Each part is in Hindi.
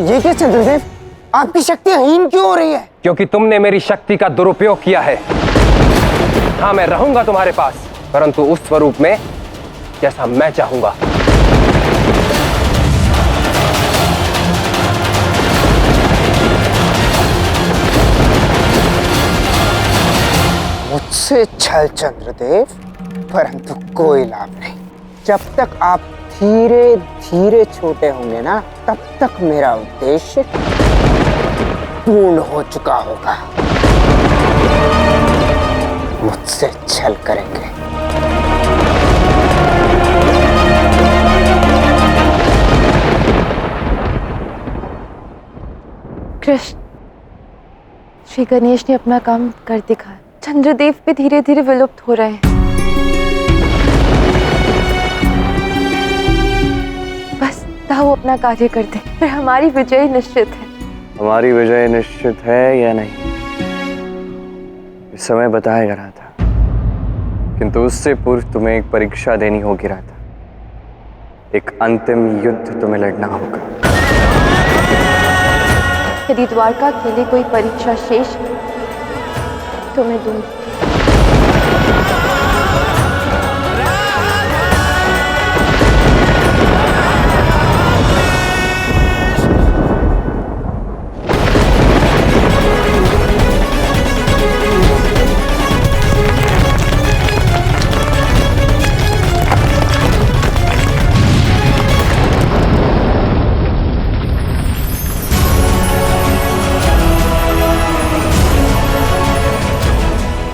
ये क्या चंद्रदेव, आपकी शक्ति हीन क्यों हो रही है? क्योंकि तुमने मेरी शक्ति का दुरुपयोग किया है। हाँ, मैं रहूंगा तुम्हारे पास, परंतु उस स्वरूप में जैसा मैं चाहूंगा। मुझसे छल चंद्रदेव, परंतु कोई लाभ नहीं। जब तक आप धीरे धीरे छोटे होंगे ना, तब तक मेरा उद्देश्य पूर्ण हो चुका होगा। मुझसे छल करेंगे। कृष्ण, श्री गणेश ने अपना काम कर दिखाया। चंद्रदेव भी धीरे धीरे विलुप्त हो रहे हैं। बस दाऊ अपना कार्य करते, फिर हमारी विजय निश्चित है। हमारी विजय निश्चित है या नहीं, इस समय बताएगा राधा, किंतु उससे पूर्व तुम्हें एक परीक्षा देनी होगी राधा। एक अंतिम युद्ध तुम्हें लड़ना होगा। यदि द्वारका के लिए कोई परीक्षा शेष है तो मैं दूंगी।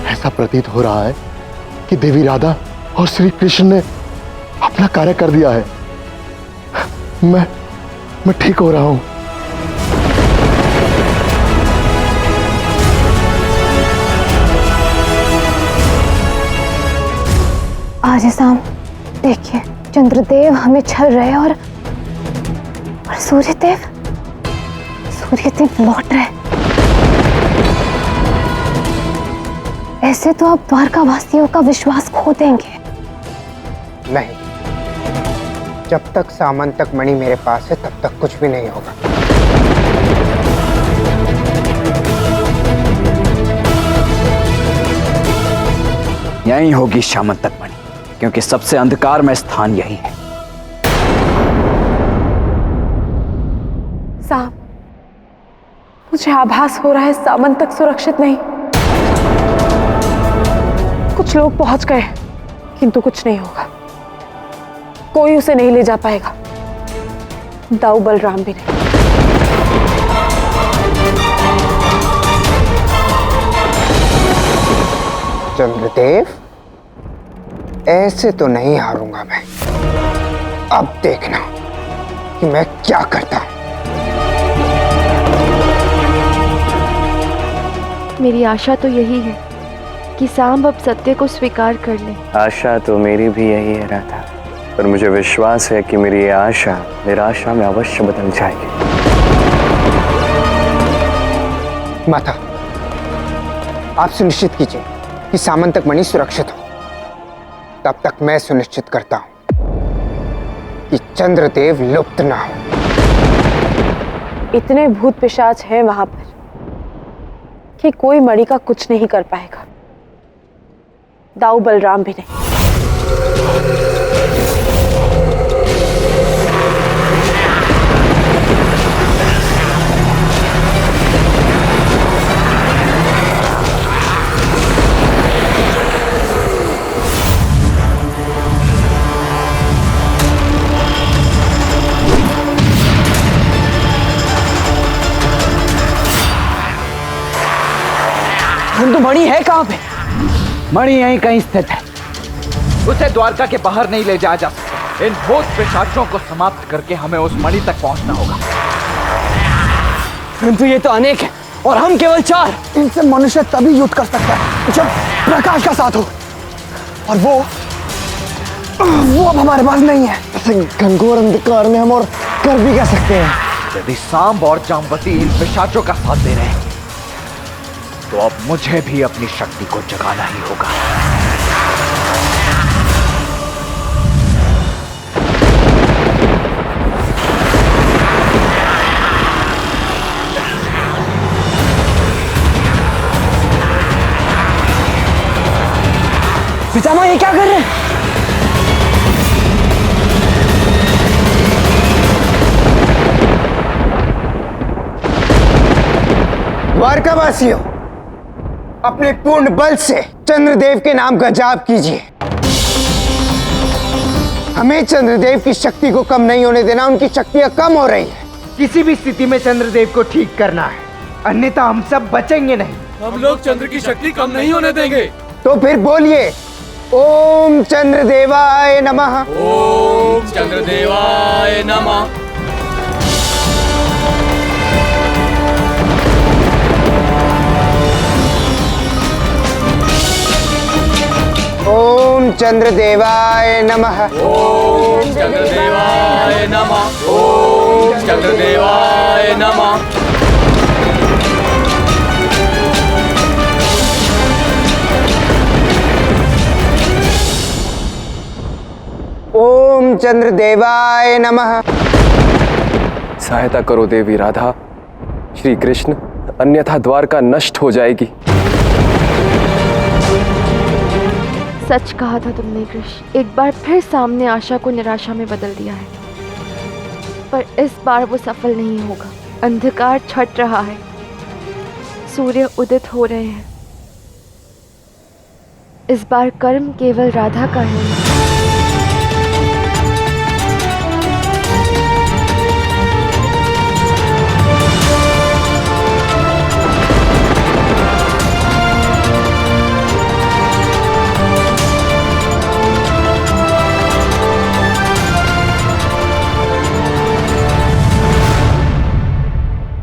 ऐसा प्रतीत हो रहा है कि देवी राधा और श्री कृष्ण ने अपना कार्य कर दिया है। मैं ठीक हो रहा हूं। आज शाम देखिए, चंद्रदेव हमें छल रहे और सूर्यदेव लौट रहे। ऐसे तो आप द्वारका वासियों का विश्वास खो देंगे। नहीं, जब तक सामंतक मणि मेरे पास है तब तक कुछ भी नहीं होगा। यहीं होगी सामंतक मणि, क्योंकि सबसे अंधकारमय स्थान यही है। साहब, मुझे आभास हो रहा है सामंतक सुरक्षित नहीं। कुछ लोग पहुंच गए, किंतु कुछ नहीं होगा। कोई उसे नहीं ले जा पाएगा, दाऊ बलराम भी नहीं। चंद्रदेव, ऐसे तो नहीं हारूंगा मैं। अब देखना कि मैं क्या करता हूं। मेरी आशा तो यही है कि सांब अब सत्य को स्वीकार कर ले। आशा तो मेरी भी यही है राधा, पर मुझे विश्वास है कि मेरी ये आशा निराशा में अवश्य बदल जाएगी। माता, आप सुनिश्चित कीजिए कि सामंतक मणि सुरक्षित हो। तब तक मैं सुनिश्चित करता हूं कि चंद्रदेव लुप्त ना हो। इतने भूत पिशाच हैं वहां पर कि कोई मणि का कुछ नहीं कर पाएगा, दाऊ बलराम भी नहीं। तो मणि है कहां पे? मणि यहीं कहीं स्थित है। उसे द्वारका के बाहर नहीं ले जाया जा सकता। इन भूत पिशाचों को समाप्त करके हमें उस मणि तक पहुंचना होगा। परंतु ये तो अनेक है और हम केवल 4। इनसे मनुष्य तभी युद्ध कर सकता है जब प्रकाश का साथ हो, और वो अब हमारे पास नहीं है। ऐसे घनघोर अंधकार में हम और कर भी क्या सकते हैं? यदि सांब और जामवती इन पिशाचों का साथ दे रहे हैं, तो अब मुझे भी अपनी शक्ति को जगाना ही होगा। पितामह ये क्या कर रहे हैं? द्वारकावासियों, अपने पूर्ण बल से चंद्रदेव के नाम का जाप कीजिए। हमें चंद्रदेव की शक्ति को कम नहीं होने देना, उनकी शक्तियां कम हो रही हैं। किसी भी स्थिति में चंद्रदेव को ठीक करना है, अन्यथा हम सब बचेंगे नहीं। हम लोग चंद्र की शक्ति कम नहीं होने देंगे। तो फिर बोलिए, ओम चंद्रदेवाय नमः। ओम चंद्रदेवाय नमः। ओम चंद्रदेवाय नमः। ओम चंद्रदेवाय नमः। ओम चंद्रदेवाय नमः। ओम चंद्रदेवाय नमः। सहायता करो देवी राधा, श्री कृष्ण, अन्यथा द्वारका नष्ट हो जाएगी। सच कहा था तुमने कृष्ण, एक बार फिर सामने आशा को निराशा में बदल दिया है, पर इस बार वो सफल नहीं होगा। अंधकार छट रहा है, सूर्य उदित हो रहे हैं। इस बार कर्म केवल राधा का है।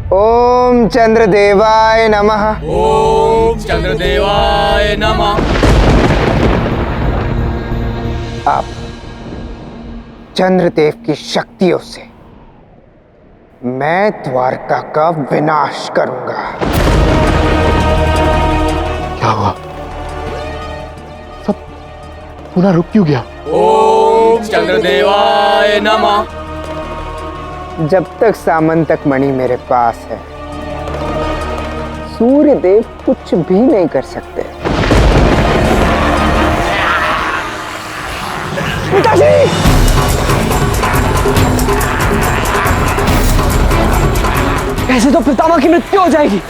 ओम चंद्रदेवाय नमः। ओम चंद्रदेवाय नमः। अब चंद्रदेव की शक्तियों से मैं द्वारका का विनाश करूंगा। क्या हुआ? सब पुनः रुक क्यों गया? ओम चंद्रदेवाय नमः। जब तक सामंतक मणि मेरे पास है, सूर्यदेव कुछ भी नहीं कर सकते। पिताजी! ऐसे तो पितामह की मृत्यु हो जाएगी।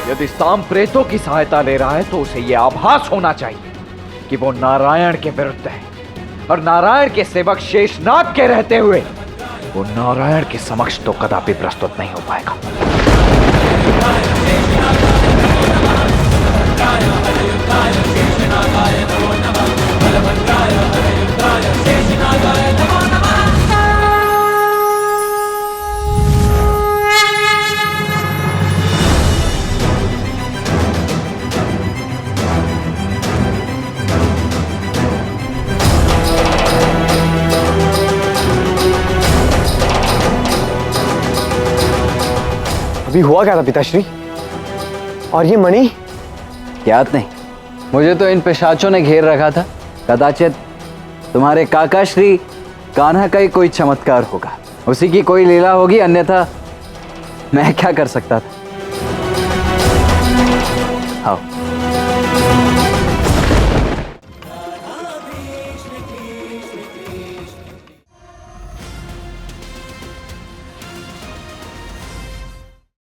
यदि साम प्रेतों की सहायता ले रहा है तो उसे यह आभास होना चाहिए कि वो नारायण के विरुद्ध है, और नारायण के सेवक शेषनाग के रहते हुए वो नारायण के समक्ष तो कदापि प्रस्तुत नहीं हो पाएगा। अभी हुआ क्या था पिताश्री? और ये मणि? याद नहीं, मुझे तो इन पिशाचों ने घेर रखा था। कदाचित तुम्हारे काका श्री कान्हा का ही कोई चमत्कार होगा, उसी की कोई लीला होगी, अन्यथा मैं क्या कर सकता था। आओ।